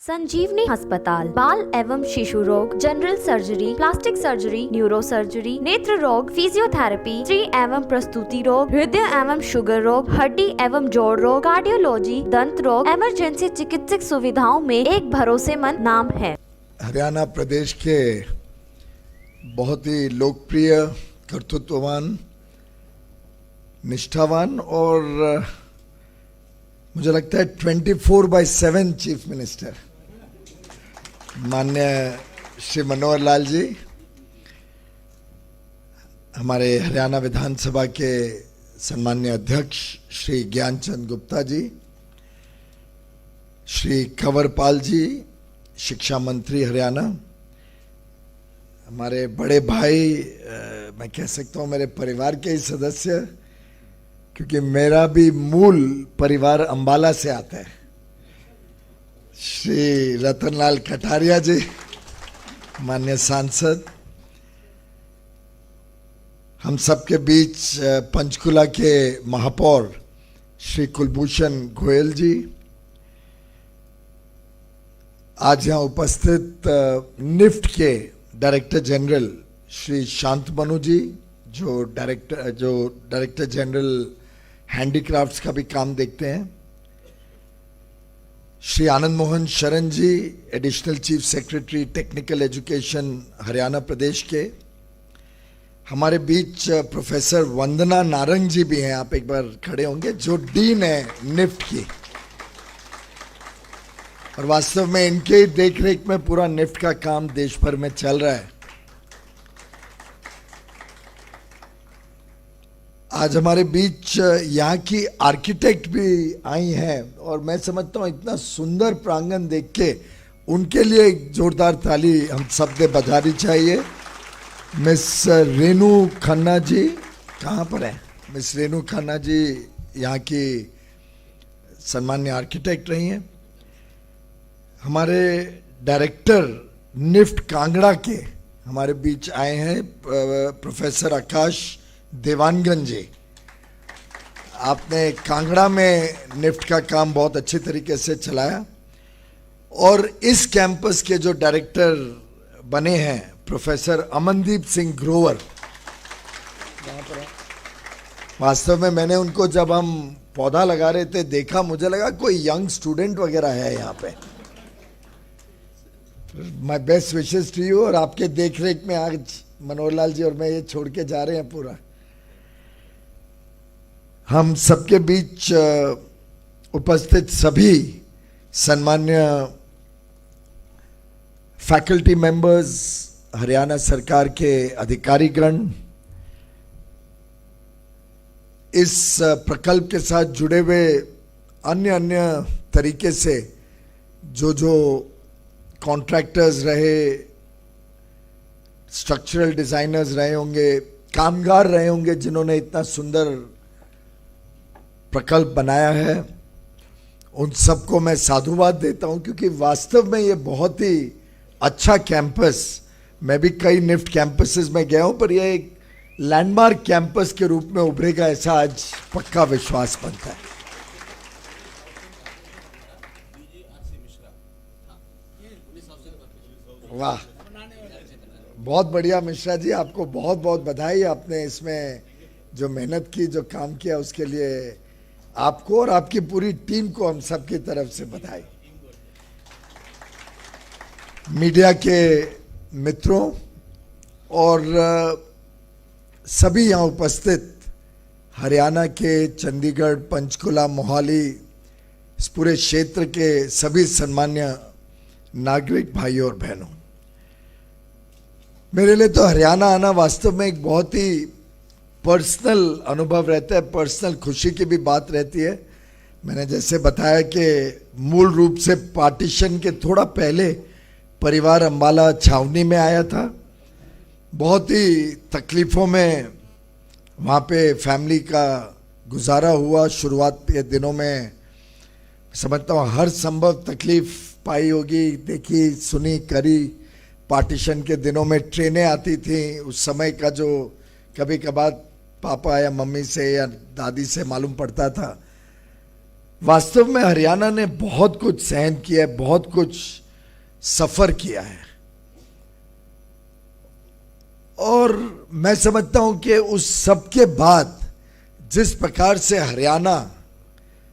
संजीवनी अस्पताल बाल एवं शिशु रोग, general surgery, plastic surgery, neuro surgery, नेत्र रोग, फिजियोथेरेपी, स्त्री एवं प्रसूति रोग, हृदय एवं शुगर रोग, हड्डी एवं जोड़ रोग, कार्डियोलॉजी, दंत रोग, इमरजेंसी चिकित्सक सुविधाओं में एक भरोसेमंद नाम है। हरियाणा प्रदेश के बहुत ही लोकप्रिय, कर्तृत्ववान, निष्ठावान और मुझे लगता है 24/7 चीफ मिनिस्टर माननीय श्री मनोहर लाल जी, हमारे हरियाणा विधानसभा के सम्माननीय अध्यक्ष श्री ज्ञानचंद गुप्ता जी, श्री कंवरपाल जी, शिक्षा मंत्री हरियाणा, हमारे बड़े भाई, मैं कह सकता हूँ मेरे परिवार के ही सदस्य, क्योंकि मेरा भी मूल परिवार अंबाला से आता है, श्री रतनलाल कटारिया जी, माननीय सांसद, हम सबके बीच पंचकुला के महापौर श्री कुलभूषण गोयल जी, आज यहाँ उपस्थित निफ्ट के डायरेक्टर जनरल श्री शांतमनु जी, जो डायरेक्टर जनरल हैंडीक्राफ्ट्स का भी काम देखते हैं, Shri Anand Mohan Sharan ji, additional chief secretary technical education Haryana प्रदेश के, हमारे बीच प्रोफेसर वंदना नारंग जी भी हैं, आप एक बार खड़े होंगे, जो डीन है निफ्ट की, और वास्तव में इनके देखरेख में पूरा निफ्ट का काम देश भर में चल रहा है। आज हमारे बीच यहाँ की आर्किटेक्ट भी आई हैं और मैं समझता हूँ इतना सुंदर प्रांगण देख के उनके लिए एक जोरदार ताली हम सब ने बजानी चाहिए। मिस रेनू खन्ना जी कहाँ पर हैं? मिस रेनू खन्ना जी यहाँ की सम्मान्य आर्किटेक्ट रही हैं। हमारे डायरेक्टर निफ्ट कांगड़ा के हमारे बीच आए हैं प्रोफेसर आकाश देवानगंज जी, आपने कांगड़ा में निफ्ट का काम बहुत अच्छे तरीके से चलाया, और इस कैंपस के जो डायरेक्टर बने हैं प्रोफेसर अमनदीप सिंह ग्रोवर, वास्तव में मैंने उनको जब हम पौधा लगा रहे थे देखा, मुझे लगा कोई यंग स्टूडेंट वगैरह है यहाँ पे। My best wishes to you, और आपके देखरेख में आज मनोहर लाल जी और मैं ये छोड़ के जा रहे हैं पूरा। हम सबके बीच उपस्थित सभी सम्मान्य फैकल्टी मेंबर्स, हरियाणा सरकार के अधिकारीगण, इस प्रकल्प के साथ जुड़े हुए अन्य तरीके से जो कॉन्ट्रैक्टर्स रहे, स्ट्रक्चरल डिजाइनर्स रहे होंगे, कामगार रहे होंगे जिन्होंने इतना सुंदर प्रकल्प बनाया है, उन सबको मैं साधुवाद देता हूं, क्योंकि वास्तव में ये बहुत ही अच्छा कैंपस, मैं भी कई निफ्ट कैंपसेस में गया हूं, पर ये एक लैंडमार्क कैंपस के रूप में उभरेगा ऐसा आज पक्का विश्वास बनता है। वाह, बहुत बढ़िया मिश्रा जी, आपको बहुत बहुत बधाई। आपने इसमें जो मेहनत की, जो काम किया, उसके लिए आपको और आपकी पूरी टीम को हम सबकी तरफ से बधाई। मीडिया के मित्रों और सभी यहाँ उपस्थित हरियाणा के चंडीगढ़, पंचकुला, मोहाली, इस पूरे क्षेत्र के सभी सम्मान्य नागरिक भाइयों और बहनों, मेरे लिए तो हरियाणा आना वास्तव में एक बहुत ही पर्सनल अनुभव रहता है, पर्सनल खुशी की भी बात रहती है। मैंने जैसे बताया कि मूल रूप से पार्टीशन के थोड़ा पहले परिवार अंबाला छावनी में आया था, बहुत ही तकलीफ़ों में वहाँ पे फैमिली का गुजारा हुआ। शुरुआत के दिनों में समझता हूँ हर संभव तकलीफ़ पाई होगी, देखी, सुनी, करी। पार्टीशन के दिनों में ट्रेनें आती थी, उस समय का जो कभी कभार पापा या मम्मी से या दादी से मालूम पड़ता था, वास्तव में हरियाणा ने बहुत कुछ सहन किया है, बहुत कुछ सफर किया है, और मैं समझता हूं कि उस सब के बाद जिस प्रकार से हरियाणा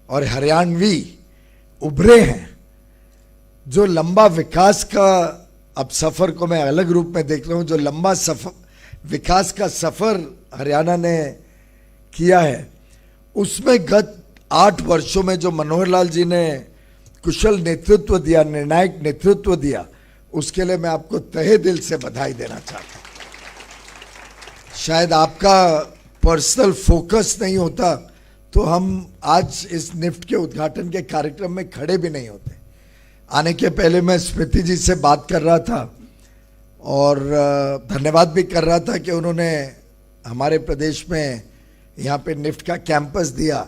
और हरियाणवी उभरे हैं, जो लंबा विकास का, अब सफर को मैं अलग रूप में देख रहा हूं, जो लंबा सफर विकास का सफर हरियाणा ने किया है, उसमें गत 8 वर्षों में जो मनोहर लाल जी ने कुशल नेतृत्व दिया, निर्णायक नेतृत्व दिया, उसके लिए मैं आपको तहे दिल से बधाई देना चाहता हूं। शायद आपका पर्सनल फोकस नहीं होता तो हम आज इस निफ्ट के उद्घाटन के कार्यक्रम में खड़े भी नहीं होते। आने के पहले मैं स्मृति जी से बात कर रहा था और धन्यवाद भी कर रहा था कि उन्होंने हमारे प्रदेश में यहाँ पे निफ्ट का कैंपस दिया।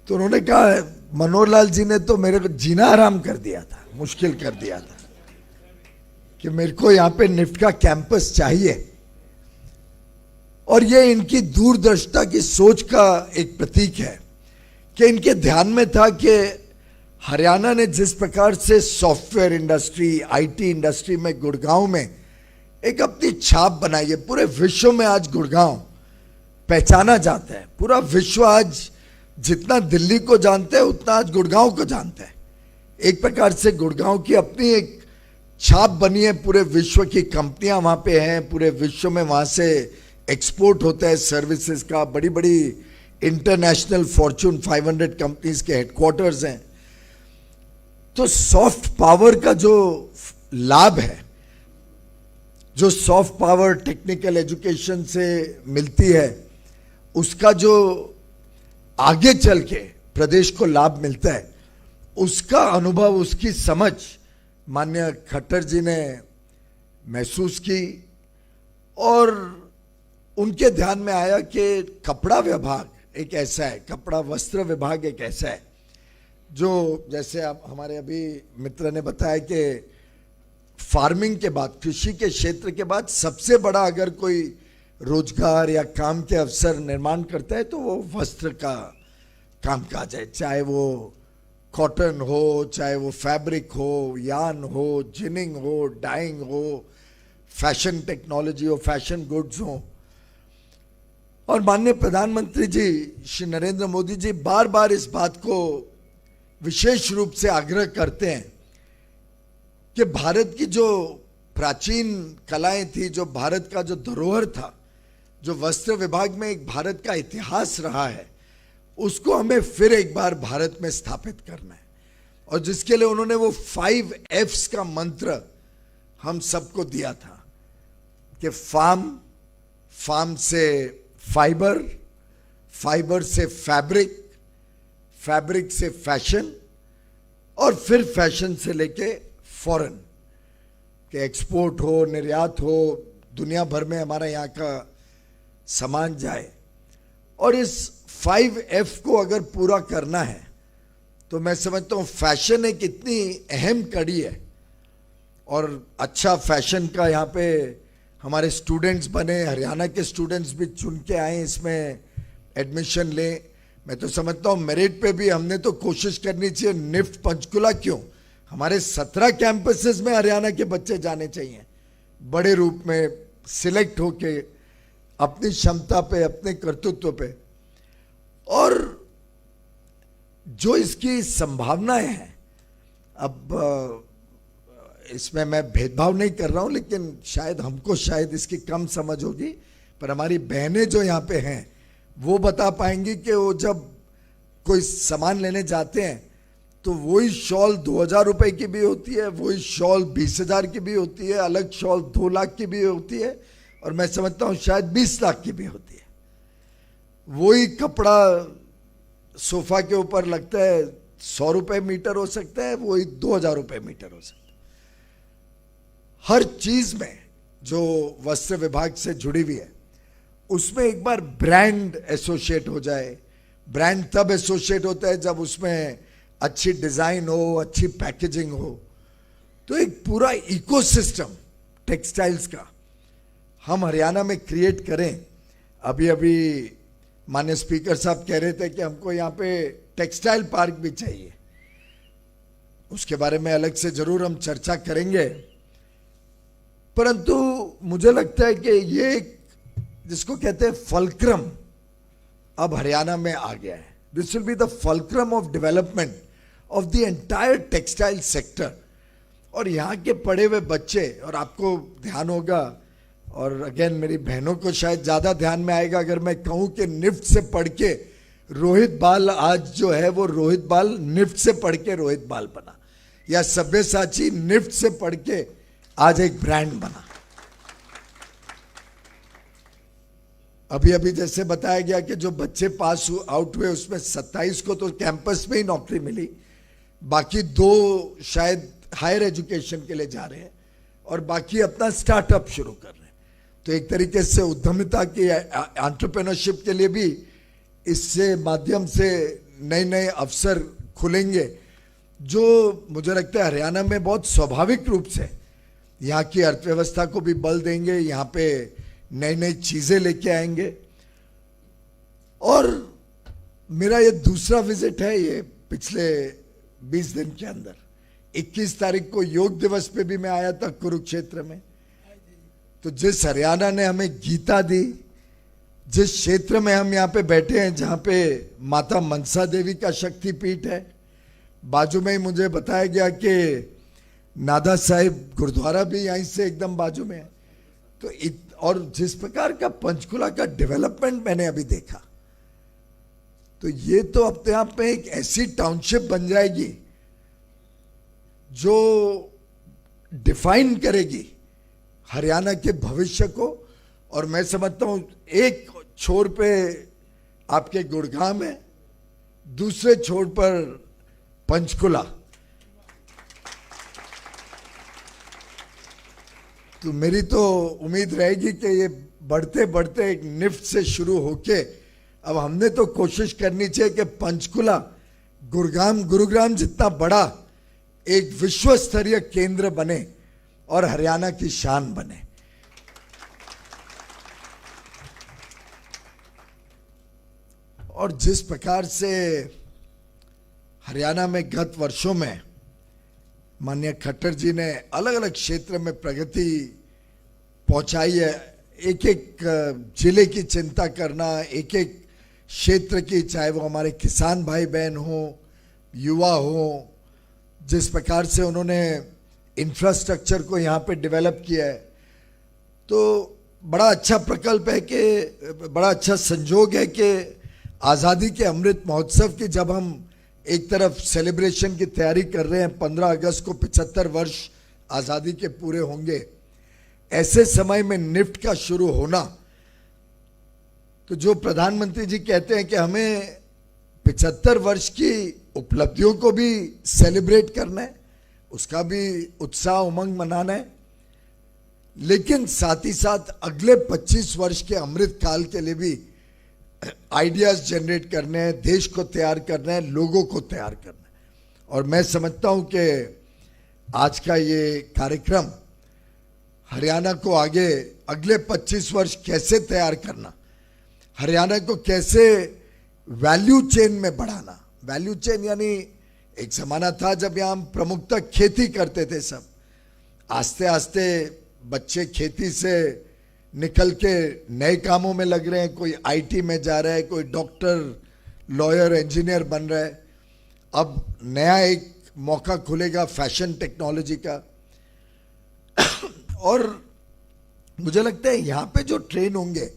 तो उन्होंने कहा मनोहर लाल जी ने तो मेरे को जीना आराम कर दिया था, मुश्किल कर दिया था कि मेरे को यहाँ पे निफ्ट का कैंपस चाहिए। और ये इनकी दूरदर्शिता की सोच का एक प्रतीक है कि इनके ध्यान में था कि हरियाणा ने जिस प्रकार से सॉफ्टवेयर इंडस्ट्री, आईटी इंडस्ट्री में गुड़गांव में एक अपनी छाप बनाई है। पूरे विश्व में आज गुड़गांव पहचाना जाता है। पूरा विश्व आज जितना दिल्ली को जानते हैं उतना आज गुड़गांव को जानता है। एक प्रकार से गुड़गांव की अपनी एक छाप बनी है। पूरे विश्व की कंपनियां वहां पे हैं, पूरे विश्व में वहां से एक्सपोर्ट होता है सर्विसेज का। बड़ी बड़ी इंटरनेशनल फॉर्च्यून 500 कंपनीज के हेडक्वार्टर्स हैं। तो सॉफ्ट पावर का जो लाभ है, जो सॉफ्ट पावर टेक्निकल एजुकेशन से मिलती है, उसका जो आगे चल के प्रदेश को लाभ मिलता है, उसका अनुभव, उसकी समझ माननीय खट्टर जी ने महसूस की। और उनके ध्यान में आया कि कपड़ा विभाग एक ऐसा है, कपड़ा वस्त्र विभाग एक ऐसा है जो, जैसे आप हमारे अभी मित्र ने बताया कि फार्मिंग के बाद, कृषि के क्षेत्र के बाद सबसे बड़ा अगर कोई रोजगार या काम के अवसर निर्माण करता है तो वो वस्त्र का कामकाज है। चाहे वो कॉटन हो, चाहे वो फैब्रिक हो, यान हो, जिनिंग हो, डाइंग हो, फैशन टेक्नोलॉजी हो, फैशन गुड्स हो। और माननीय प्रधानमंत्री जी श्री नरेंद्र मोदी जी बार बार इस बात को विशेष रूप से आग्रह करते हैं कि भारत की जो प्राचीन कलाएं थी, जो भारत का जो धरोहर था, जो वस्त्र विभाग में एक भारत का इतिहास रहा है, उसको हमें फिर एक बार भारत में स्थापित करना है। और जिसके लिए उन्होंने वो 5 F's का मंत्र हम सबको दिया था कि फार्म, फार्म से फाइबर, फाइबर से फैब्रिक, फैब्रिक से फैशन, और फिर फैशन से लेके फॉरेन के एक्सपोर्ट हो, निर्यात हो, दुनिया भर में हमारा यहाँ का सामान जाए। और इस 5F को अगर पूरा करना है तो मैं समझता हूँ फैशन एक इतनी अहम कड़ी है। और अच्छा फैशन का यहाँ पे हमारे स्टूडेंट्स बने, हरियाणा के स्टूडेंट्स भी चुन के आए, इसमें एडमिशन ले। मैं तो समझता हूँ मेरिट पे भी हमने तो कोशिश करनी चाहिए। निफ्ट पंचकुला क्यों, हमारे 17 कैंपसेस में हरियाणा के बच्चे जाने चाहिए, बड़े रूप में सिलेक्ट होके अपनी क्षमता पे, अपने कर्तृत्व पे। और जो इसकी संभावनाएं हैं, अब इसमें मैं भेदभाव नहीं कर रहा हूं, लेकिन शायद हमको शायद इसकी कम समझ होगी, पर हमारी बहनें जो यहाँ पे हैं वो बता पाएंगी कि वो जब कोई सामान लेने जाते हैं तो वही शॉल 2000 रुपए की भी होती है, वही शॉल 20,000 की भी होती है, अलग शॉल 2 लाख की भी होती है, और मैं समझता हूँ शायद 20 लाख की भी होती है। वही कपड़ा सोफा के ऊपर लगता है 100 रुपए मीटर हो सकता है, वही 2000 रुपए मीटर हो सकता है। हर चीज में जो वस्त्र विभाग से जुड़ी हुई है उसमें एक बार ब्रांड एसोसिएट हो जाए। ब्रांड तब एसोसिएट होता है जब उसमें अच्छी डिजाइन हो, अच्छी पैकेजिंग हो। तो एक पूरा इकोसिस्टम टेक्सटाइल्स का हम हरियाणा में क्रिएट करें। अभी अभी माननीय स्पीकर साहब कह रहे थे कि हमको यहाँ पे टेक्सटाइल पार्क भी चाहिए, उसके बारे में अलग से जरूर हम चर्चा करेंगे। परंतु मुझे लगता है कि ये जिसको कहते हैं फल्क्रम अब हरियाणा में आ गया है। This will be the fulcrum of development of the entire textile sector. और यहाँ के पढ़े हुए बच्चे, और आपको ध्यान होगा, और अगेन मेरी बहनों को शायद ज्यादा ध्यान में आएगा अगर मैं कहूं कि निफ्ट से पढ़ के रोहित बाल आज जो है वो रोहित बाल निफ्ट से पढ़ के रोहित बाल बना, या सब्यसाची निफ्ट से पढ़ के आज एक ब्रांड बना। अभी अभी जैसे बताया गया कि जो बच्चे पास आउट हुए उसमें 27 को तो कैंपस में ही नौकरी मिली, बाकी 2 शायद हायर एजुकेशन के लिए जा रहे हैं और बाकी अपना स्टार्टअप शुरू कर रहे हैं। तो एक तरीके से उद्यमिता की, एंटरप्रेन्योरशिप के लिए भी इससे माध्यम से नए नए अवसर खुलेंगे, जो मुझे लगता है हरियाणा में बहुत स्वाभाविक रूप से यहाँ की अर्थव्यवस्था को भी बल देंगे, यहाँ पे नई नई चीजें लेके आएंगे। और मेरा ये दूसरा विजिट है ये पिछले 20 दिन के अंदर। 21 तारीख को योग दिवस पे भी मैं आया था कुरुक्षेत्र में। तो जिस हरियाणा ने हमें गीता दी, जिस क्षेत्र में हम यहाँ पे बैठे हैं जहाँ पे माता मनसा देवी का शक्तिपीठ है, बाजू में ही मुझे बताया गया कि नादा साहिब गुरुद्वारा भी यहीं से एकदम बाजू में है। तो और जिस प्रकार का पंचकुला का डेवलपमेंट मैंने अभी देखा, तो ये तो अपने आप में एक ऐसी टाउनशिप बन जाएगी जो डिफाइन करेगी हरियाणा के भविष्य को। और मैं समझता हूं एक छोर पे आपके गुड़गांव है, दूसरे छोर पर पंचकुला। तो मेरी तो उम्मीद रहेगी कि ये बढ़ते बढ़ते एक निफ्ट से शुरू होके अब हमने तो कोशिश करनी चाहिए कि पंचकुला गुरुग्राम जितना बड़ा एक विश्व स्तरीय केंद्र बने और हरियाणा की शान बने। और जिस प्रकार से हरियाणा में गत वर्षों में माननीय खट्टर जी ने अलग अलग क्षेत्र में प्रगति पहुंचाई है, एक एक जिले की चिंता करना, एक एक क्षेत्र की, चाहे वो हमारे किसान भाई बहन हो, युवा हो, जिस प्रकार से उन्होंने इंफ्रास्ट्रक्चर को यहाँ पे डेवलप किया है, तो बड़ा अच्छा प्रकल्प है कि बड़ा अच्छा संजोग है कि आज़ादी के अमृत महोत्सव की जब हम एक तरफ सेलिब्रेशन की तैयारी कर रहे हैं, 15 अगस्त को 75 वर्ष आज़ादी के पूरे होंगे, ऐसे समय में निफ्ट का शुरू होना, तो जो प्रधानमंत्री जी कहते हैं कि हमें 75 वर्ष की उपलब्धियों को भी सेलिब्रेट करना है, उसका भी उत्साह उमंग मनाना है, लेकिन साथ ही साथ अगले 25 वर्ष के अमृत काल के लिए भी आइडियाज जनरेट करने हैं, देश को तैयार करना है, लोगों को तैयार करना है। और मैं समझता हूं कि आज का ये कार्यक्रम हरियाणा को आगे अगले 25 वर्ष कैसे तैयार करना, हरियाणा को कैसे वैल्यू चेन में बढ़ाना। वैल्यू चेन यानी एक जमाना था जब यहाँ हम प्रमुखतः खेती करते थे, सब आस्ते आस्ते बच्चे खेती से निकल के नए कामों में लग रहे हैं, कोई आईटी में जा रहा है, कोई डॉक्टर, लॉयर, इंजीनियर बन रहा है। अब नया एक मौका खुलेगा फैशन टेक्नोलॉजी का। और मुझे लगता है यहाँ पे जो ट्रेन होंगे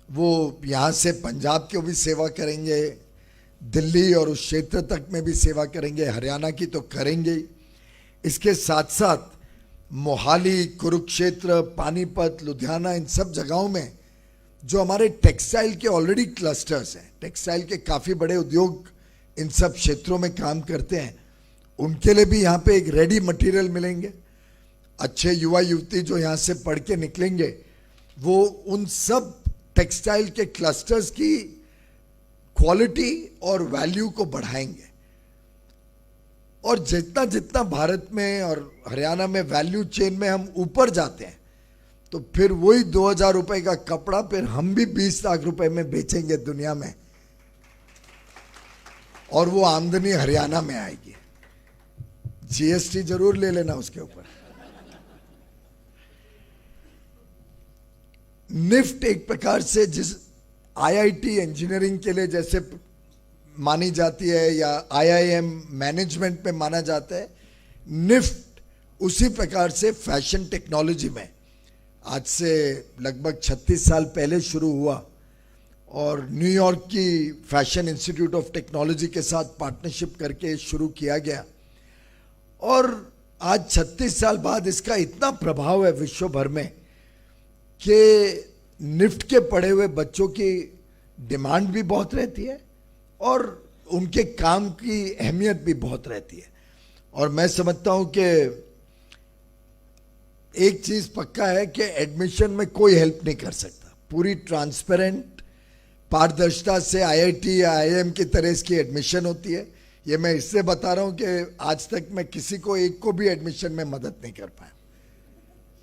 वो यहाँ से पंजाब की भी सेवा करेंगे, दिल्ली और उस क्षेत्र तक में भी सेवा करेंगे, हरियाणा की तो करेंगे ही। इसके साथ साथ मोहाली, कुरुक्षेत्र, पानीपत, लुधियाना, इन सब जगहों में जो हमारे टेक्सटाइल के ऑलरेडी क्लस्टर्स हैं, टेक्सटाइल के काफ़ी बड़े उद्योग इन सब क्षेत्रों में काम करते हैं, उनके लिए भी यहाँ पे एक रेडी मटेरियल मिलेंगे। अच्छे युवा युवती जो यहाँ से पढ़ के निकलेंगे वो उन सब टेक्सटाइल के क्लस्टर्स की क्वालिटी और वैल्यू को बढ़ाएंगे। और जितना जितना भारत में और हरियाणा में वैल्यू चेन में हम ऊपर जाते हैं, तो फिर वही 2000 रुपए का कपड़ा फिर हम भी 20 लाख रुपए में बेचेंगे दुनिया में। और वो आमदनी हरियाणा में आएगी। जीएसटी जरूर ले लेना उसके ऊपर। निफ्ट एक प्रकार से जिस आईआईटी इंजीनियरिंग के लिए जैसे मानी जाती है या आईआईएम मैनेजमेंट में माना जाता है, निफ्ट उसी प्रकार से फैशन टेक्नोलॉजी में आज से लगभग 36 साल पहले शुरू हुआ और न्यूयॉर्क की फैशन इंस्टीट्यूट ऑफ टेक्नोलॉजी के साथ पार्टनरशिप करके शुरू किया गया और आज 36 साल बाद इसका इतना प्रभाव है विश्व भर में कि निफ्ट के पढ़े हुए बच्चों की डिमांड भी बहुत रहती है और उनके काम की अहमियत भी बहुत रहती है। और मैं समझता हूं कि एक चीज पक्का है कि एडमिशन में कोई हेल्प नहीं कर सकता। पूरी ट्रांसपेरेंट पारदर्शिता से आईआईटी या आईआईएम की तरह इसकी एडमिशन होती है। ये मैं इससे बता रहा हूं कि आज तक मैं किसी को एक को भी एडमिशन में मदद नहीं कर पाया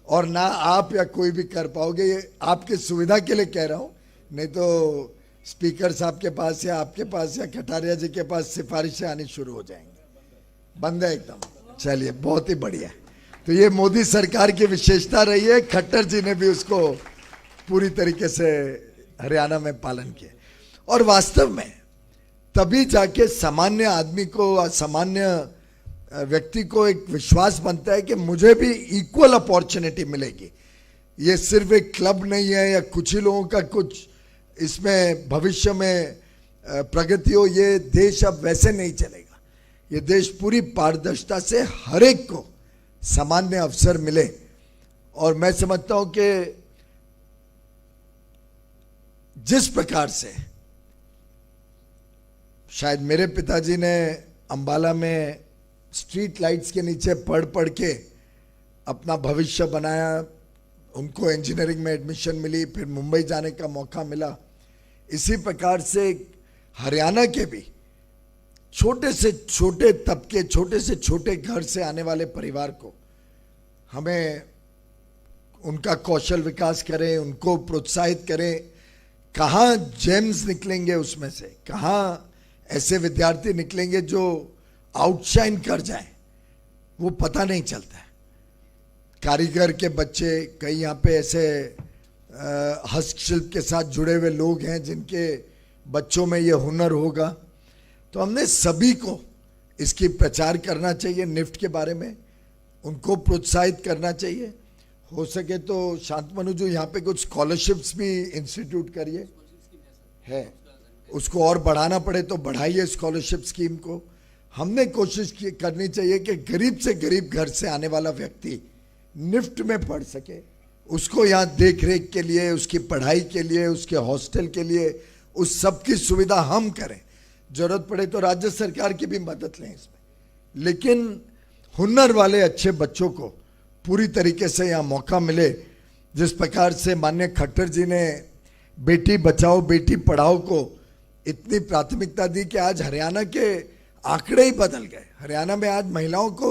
और ना आप या कोई भी कर पाओगे। ये आपकी सुविधा के लिए कह रहा हूं, नहीं तो स्पीकर साहब के पास या आपके पास या कटारिया जी के पास सिफारिशें आनी शुरू हो जाएंगी। बंद है एकदम। चलिए, बहुत ही बढ़िया। तो ये मोदी सरकार की विशेषता रही है। खट्टर जी ने भी उसको पूरी तरीके से हरियाणा में पालन किया और वास्तव में तभी जाके सामान्य आदमी को, सामान्य व्यक्ति को एक विश्वास बनता है कि मुझे भी इक्वल अपॉर्चुनिटी मिलेगी। ये सिर्फ एक क्लब नहीं है या कुछ ही लोगों का कुछ इसमें भविष्य में प्रगति हो। ये देश अब वैसे नहीं चलेगा। ये देश पूरी पारदर्शिता से हर एक को सामान्य अवसर मिले और मैं समझता हूं कि जिस प्रकार से शायद मेरे पिताजी ने अंबाला में स्ट्रीट लाइट्स के नीचे पढ़ पढ़ के अपना भविष्य बनाया, उनको इंजीनियरिंग में एडमिशन मिली, फिर मुंबई जाने का मौका मिला। इसी प्रकार से हरियाणा के भी छोटे से छोटे तबके, छोटे से छोटे घर से आने वाले परिवार को हमें उनका कौशल विकास करें, उनको प्रोत्साहित करें। कहाँ जेम्स निकलेंगे उसमें से, कहाँ ऐसे विद्यार्थी निकलेंगे जो आउटशाइन कर जाए, वो पता नहीं चलता है। कारीगर के बच्चे, कई यहाँ पे ऐसे हस्तशिल्प के साथ जुड़े हुए लोग हैं जिनके बच्चों में ये हुनर होगा। तो हमने सभी को इसकी प्रचार करना चाहिए, निफ्ट के बारे में उनको प्रोत्साहित करना चाहिए। हो सके तो शांतमनु जो यहाँ पे कुछ स्कॉलरशिप्स भी इंस्टीट्यूट करिए, है उसको और बढ़ाना पड़े तो बढ़ाइए स्कॉलरशिप स्कीम को। हमने कोशिश करनी चाहिए कि गरीब से गरीब घर से आने वाला व्यक्ति निफ्ट में पढ़ सके, उसको यहाँ देख रेख के लिए, उसकी पढ़ाई के लिए, उसके हॉस्टल के लिए, उस सब की सुविधा हम करें। जरूरत पड़े तो राज्य सरकार की भी मदद लें इसमें, लेकिन हुनर वाले अच्छे बच्चों को पूरी तरीके से यहाँ मौका मिले। जिस प्रकार से माननीय खट्टर जी ने बेटी बचाओ बेटी पढ़ाओ को इतनी प्राथमिकता दी कि आज हरियाणा के आंकड़े ही बदल गए। हरियाणा में आज महिलाओं को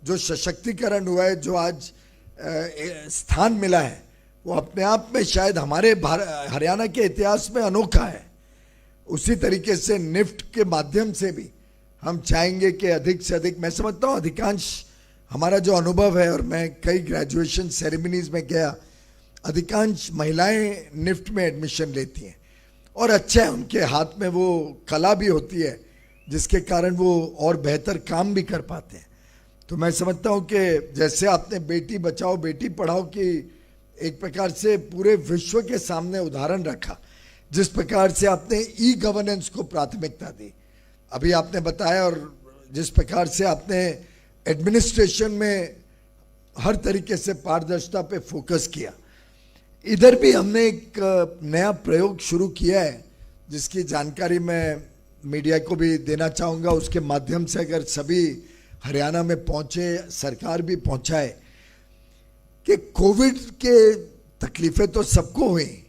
जो सशक्तिकरण हुआ है, जो आज स्थान मिला है, वो अपने आप में शायद हमारे हरियाणा के इतिहास में अनोखा है। उसी तरीके से निफ्ट के माध्यम से भी हम चाहेंगे कि अधिक से अधिक, मैं समझता हूँ अधिकांश हमारा जो अनुभव है, और मैं कई ग्रेजुएशन सेरेमनीज में गया, अधिकांश महिलाएं निफ्ट में एडमिशन लेती हैं और अच्छा है, उनके हाथ में वो कला भी होती है जिसके कारण वो और बेहतर काम भी कर पाते हैं। तो मैं समझता हूँ कि जैसे आपने बेटी बचाओ बेटी पढ़ाओ की एक प्रकार से पूरे विश्व के सामने उदाहरण रखा, जिस प्रकार से आपने ई गवर्नेंस को प्राथमिकता दी, अभी आपने बताया, और जिस प्रकार से आपने एडमिनिस्ट्रेशन में हर तरीके से पारदर्शिता पे फोकस किया, इधर भी हमने एक नया प्रयोग शुरू किया है जिसकी जानकारी मैं मीडिया को भी देना चाहूँगा। उसके माध्यम से अगर सभी हरियाणा में पहुँचे, सरकार भी पहुँचाए, कि कोविड के तकलीफें तो सबको हुई,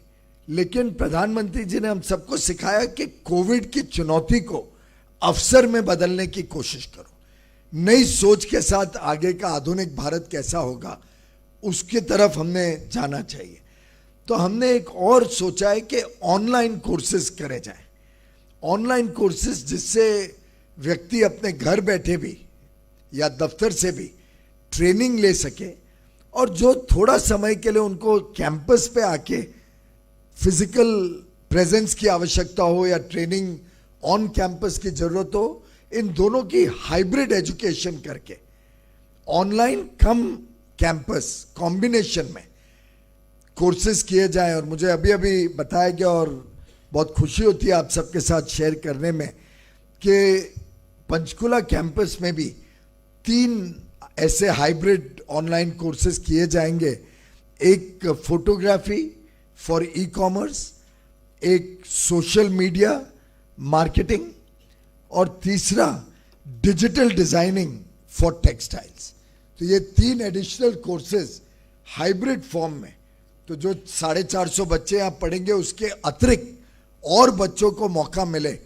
लेकिन प्रधानमंत्री जी ने हम सबको सिखाया कि कोविड की चुनौती को अवसर में बदलने की कोशिश करो, नई सोच के साथ आगे का आधुनिक भारत कैसा होगा उसकी तरफ हमने जाना चाहिए। तो हमने एक और सोचा है कि ऑनलाइन कोर्सेज करे जाए, ऑनलाइन कोर्सेज जिससे व्यक्ति अपने घर बैठे भी या दफ्तर से भी ट्रेनिंग ले सके, और जो थोड़ा समय के लिए उनको कैंपस पे आके फिजिकल प्रेजेंस की आवश्यकता हो या ट्रेनिंग ऑन कैंपस की जरूरत हो, इन दोनों की हाइब्रिड एजुकेशन करके ऑनलाइन कम कैंपस कॉम्बिनेशन में कोर्सेज किए जाएं। और मुझे अभी अभी बताया गया और बहुत खुशी होती है आप सबके साथ शेयर करने में कि पंचकुला कैंपस में भी 3 ऐसे हाइब्रिड ऑनलाइन कोर्सेज किए जाएंगे। एक फोटोग्राफी फॉर ई कॉमर्स, एक सोशल मीडिया मार्केटिंग, और तीसरा डिजिटल डिजाइनिंग फॉर टेक्सटाइल्स। तो ये 3 एडिशनल कोर्सेज हाइब्रिड फॉर्म में, तो जो 450 बच्चे यहाँ पढ़ेंगे उसके अतिरिक्त और बच्चों को मौका मिले,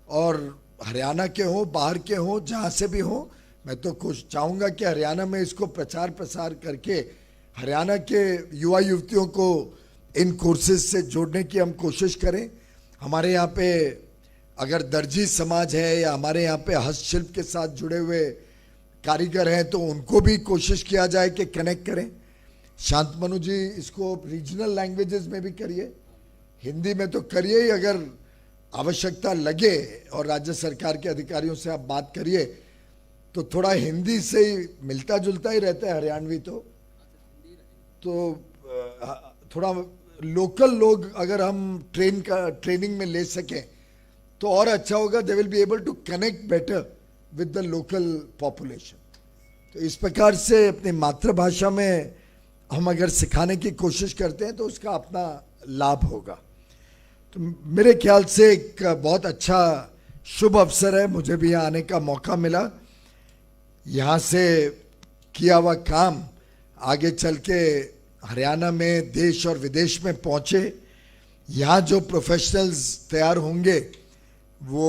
और हरियाणा के हो, बाहर के हो, जहाँ से भी हो, मैं तो कुछ चाहूँगा कि हरियाणा में इसको प्रचार प्रसार करके हरियाणा के युवा युवतियों को इन कोर्सेज से जोड़ने की हम कोशिश करें। हमारे यहाँ पे अगर दर्जी समाज है या हमारे यहाँ पे हस्तशिल्प के साथ जुड़े हुए कारीगर हैं तो उनको भी कोशिश किया जाए कि कनेक्ट करें। शांतमनु जी, इसको रीजनल लैंग्वेजेस में भी करिए, हिंदी में तो करिए ही, अगर आवश्यकता लगे और राज्य सरकार के अधिकारियों से आप बात करिए तो थोड़ा हिंदी से ही मिलता जुलता ही रहता है हरियाणवी, तो थोड़ा लोकल लोग अगर हम ट्रेनिंग में ले सकें तो और अच्छा होगा। They will be able to connect better with the local population. तो इस प्रकार से अपनी मातृभाषा में हम अगर सिखाने की कोशिश करते हैं तो उसका अपना लाभ होगा। तो मेरे ख्याल से एक बहुत अच्छा शुभ अवसर है, मुझे भी यहाँ आने का मौका मिला। यहाँ से किया हुआ काम आगे चल के हरियाणा में, देश और विदेश में पहुँचे। यहाँ जो प्रोफेशनल्स तैयार होंगे वो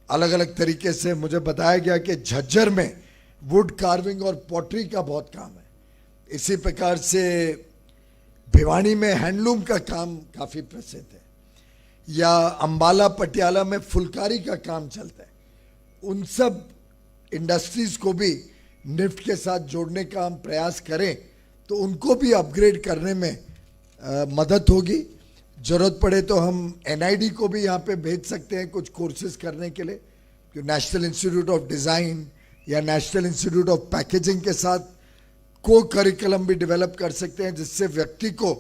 अलग अलग तरीके से, मुझे बताया गया कि झज्जर में वुड कार्विंग और पॉटरी का बहुत काम है, इसी प्रकार से भिवानी में हैंडलूम का काम काफ़ी प्रसिद्ध है, या अंबाला पटियाला में फुलकारी का काम चलता है। उन सब इंडस्ट्रीज को भी निफ्ट के साथ जोड़ने का हम प्रयास करें तो उनको भी अपग्रेड करने में मदद होगी। ज़रूरत पड़े तो हम एनआईडी को भी यहाँ पे भेज सकते हैं कुछ कोर्सेज करने के लिए, जो नेशनल इंस्टीट्यूट ऑफ डिज़ाइन या नेशनल इंस्टीट्यूट ऑफ पैकेजिंग के साथ को करिकुलम भी डेवलप कर सकते हैं, जिससे व्यक्ति को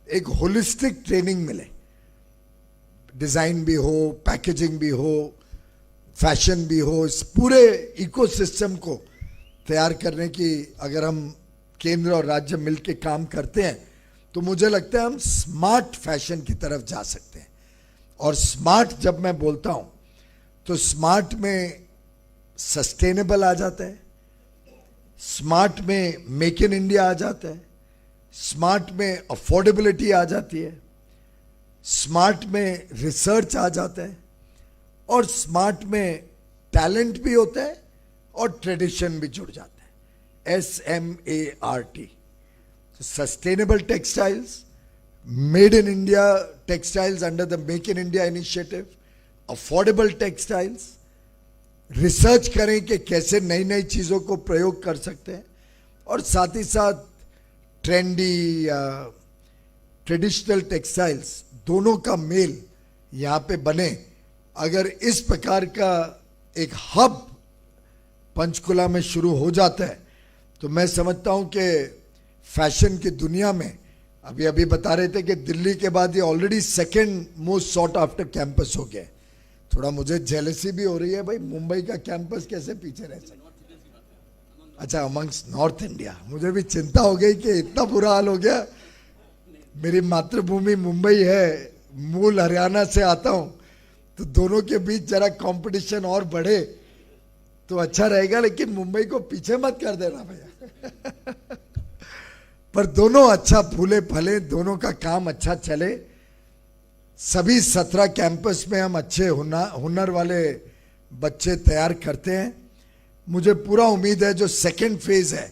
एक होलिस्टिक ट्रेनिंग मिले, डिज़ाइन भी हो, पैकेजिंग भी हो, फैशन भी हो। इस पूरे इकोसिस्टम को तैयार करने की अगर हम केंद्र और राज्य मिलकर काम करते हैं तो मुझे लगता है हम स्मार्ट फैशन की तरफ जा सकते हैं। और स्मार्ट जब मैं बोलता हूं तो स्मार्ट में सस्टेनेबल आ जाता है, स्मार्ट में मेक इन इंडिया आ जाता है, स्मार्ट में अफोर्डेबिलिटी आ जाती है, स्मार्ट में रिसर्च आ जाता है, और स्मार्ट में टैलेंट भी होता है और ट्रेडिशन भी जुड़ जाता है। SMART, sustainable textiles, made in India textiles under the make in India initiative, affordable textiles, research करें कि कैसे नई नई चीज़ों को प्रयोग कर सकते हैं, और साथ ही साथ ट्रेंडी ट्रेडिशनल टेक्सटाइल्स, दोनों का मेल यहाँ पे बने। अगर इस प्रकार का एक हब पंचकुला में शुरू हो जाता है तो मैं समझता हूँ कि फैशन की दुनिया में, अभी अभी बता रहे थे कि दिल्ली के बाद ये already second most sought after campus हो गया। थोड़ा मुझे जेलसी भी हो रही है, भाई मुंबई का कैंपस कैसे पीछे रह सकता। अच्छा, अमंग्स नॉर्थ इंडिया मुझे भी चिंता हो गई कि इतना बुरा हाल हो गया। मेरी मातृभूमि मुंबई है, मूल हरियाणा से आता हूँ, तो दोनों के बीच जरा कंपटीशन और बढ़े तो अच्छा रहेगा, लेकिन मुंबई को पीछे मत कर देना भैया। पर दोनों अच्छा फूले फले, दोनों का काम अच्छा चले। सभी 17 कैंपस में हम अच्छे हुनर वाले बच्चे तैयार करते हैं। मुझे पूरा उम्मीद है जो सेकंड फेज है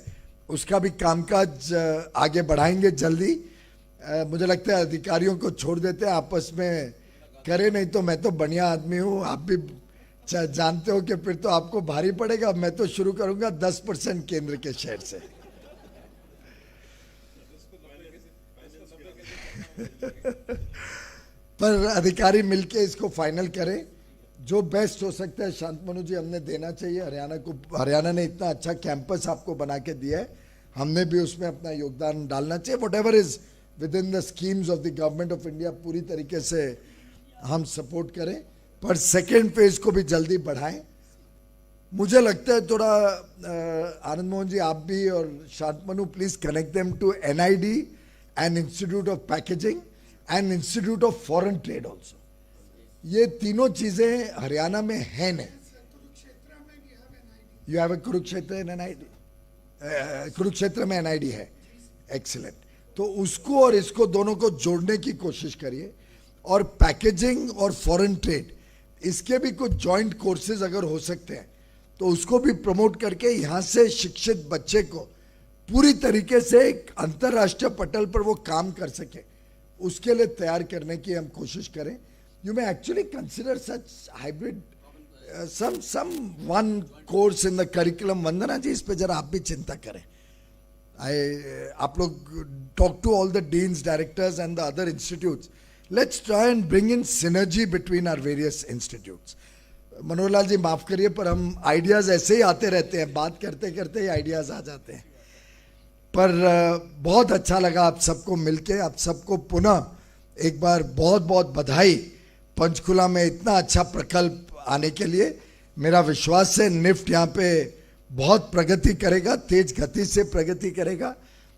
उसका भी कामकाज आगे बढ़ाएंगे जल्दी। मुझे लगता है अधिकारियों को छोड़ देते हैं, आपस में करें, नहीं तो मैं तो बढ़िया आदमी हूँ, आप भी अच्छा, जानते हो कि फिर तो आपको भारी पड़ेगा। मैं तो शुरू करूंगा 10% केंद्र के शेयर से। पर अधिकारी मिलके इसको फाइनल करें, जो बेस्ट हो सकता है शांतमनु जी हमने देना चाहिए हरियाणा को। हरियाणा ने इतना अच्छा कैंपस आपको बना के दिया है, हमने भी उसमें अपना योगदान डालना चाहिए। What ever is with in the schemes of the government of India पूरी तरीके से हम सपोर्ट करें, पर सेकेंड फेज को भी जल्दी बढ़ाएं। मुझे लगता है थोड़ा आनंद मोहन जी आप भी और Shantmanu please connect them to NID and institute of packaging and institute of foreign trade also. ये तीनों चीजें हरियाणा में है नहीं। You have a Kurukshetra in NID, Kurukshetra में एनआईडी है, एक्सीलेंट। तो उसको और इसको दोनों को जोड़ने की कोशिश करिए, और पैकेजिंग और फॉरेन ट्रेड इसके भी कुछ जॉइंट कोर्सेज अगर हो सकते हैं तो उसको भी प्रमोट करके यहाँ से शिक्षित बच्चे को पूरी तरीके से एक अंतर्राष्ट्रीय पटल पर वो काम कर सके, उसके लिए तैयार करने की हम कोशिश करें। You may actually consider such hybrid some one course in the curriculum। वंदना जी इस पे जरा आप भी चिंता करें। आप लोग talk to all the deans, directors and the other institutes. Let's try and bring in synergy between our various institutes. Manohar Lal ji माफ करिए, पर हम आइडियाज ऐसे ही आते रहते हैं, बात करते करते ही आइडियाज आ जाते हैं। पर बहुत अच्छा लगा आप सबको मिलके। आप सबको पुनः एक बार बहुत बहुत बधाई पंचकुला में इतना अच्छा प्रकल्प आने के लिए। मेरा विश्वास है निफ्ट यहाँ पे बहुत प्रगति करेगा, तेज गति से प्रगति करेगा,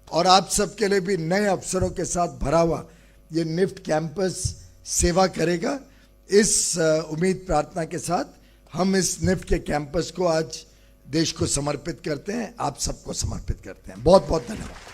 और आप सबके लिए भी नए अवसरों के साथ भरा हुआ ये निफ्ट कैंपस सेवा करेगा। इस उम्मीद प्रार्थना के साथ हम इस निफ्ट के कैंपस को आज देश को समर्पित करते हैं, आप सबको समर्पित करते हैं। बहुत बहुत धन्यवाद।